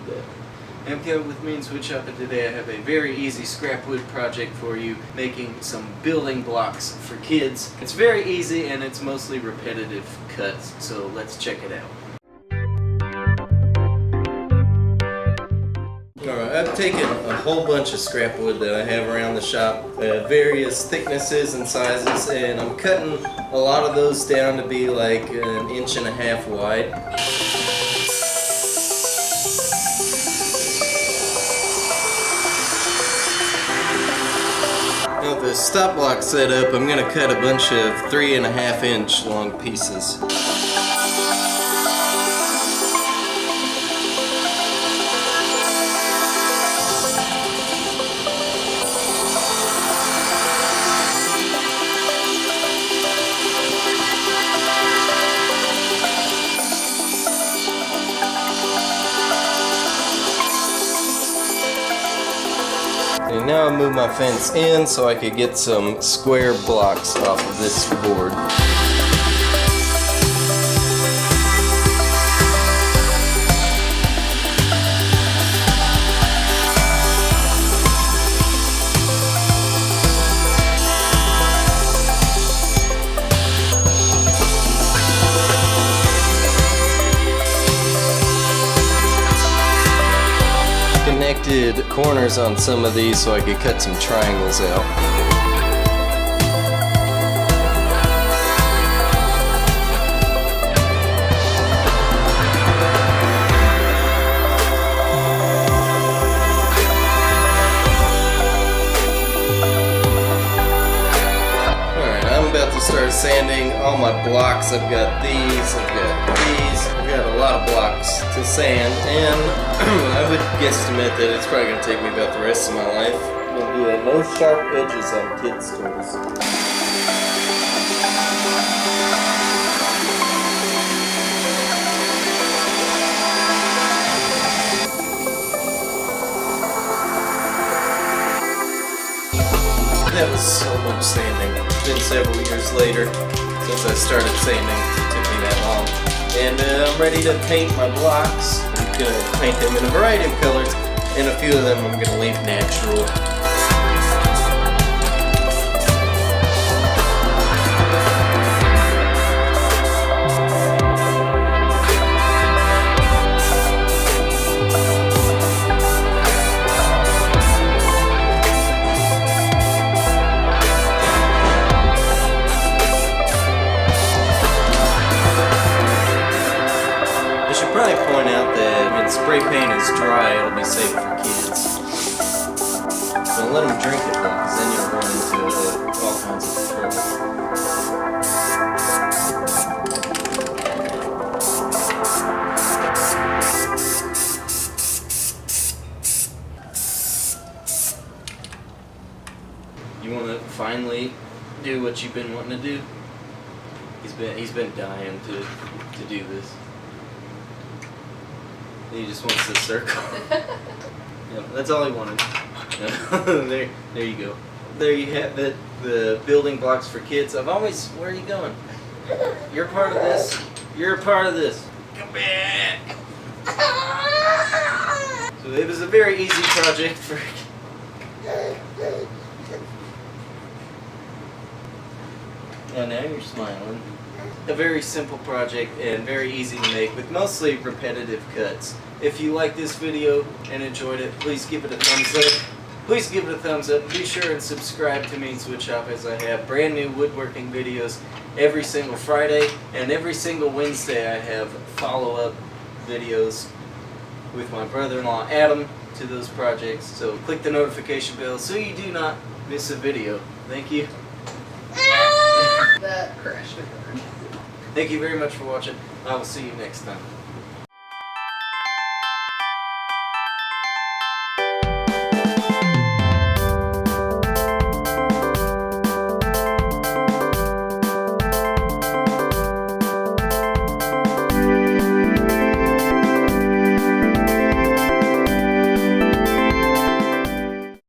need that. I'm Kevin with me in Woodshop, and today I have a very easy scrap wood project for you, making some building blocks for kids. It's very easy and it's mostly repetitive cuts, so let's check it out. Alright, I've taken a whole bunch of scrap wood that I have around the shop, various thicknesses and sizes, and I'm cutting a lot of those down to be like 1.5 inches wide. Now the stop block setup, I'm going to cut a bunch of 3.5 inch long pieces. And now I move my fence in so I could get some square blocks off of this board. Connected corners on some of these so I could cut some triangles out. Alright, I'm about to start sanding all my blocks. I've got these, I've got a lot of blocks to sand, and I would guesstimate that it's probably going to take me about the rest of my life. I'm going to do no sharp edges on kids' tools. That was so much sanding. It's been several years later since I started sanding. It took me that long. And I'm ready to paint my blocks. I'm going to paint them in a variety of colors, and a few of them I'm going to leave natural. I should probably point out that when spray paint is dry, it'll be safe for kids. Don't let them drink it though, because then you'll run into all kinds of trouble. You want to finally do what you've been wanting to do? He's been dying to do this. He just wants to circle. Yep, that's all he wanted. there you go. There you have it. The building blocks for kids. Where are you going? You're part of this. You're a part of this. Come back. So it was a very easy project for. Oh, now you're smiling. A very simple project and very easy to make with mostly repetitive cuts. If you like this video and enjoyed it, please give it a thumbs up. Please give it a thumbs up. Be sure and subscribe to me in Woodshop, as I have brand new woodworking videos every single Friday, and every single Wednesday I have follow-up videos with my brother-in-law Adam to those projects. So click the notification bell so you do not miss a video. Thank you. That crashed. Thank you very much for watching. I will see you next time.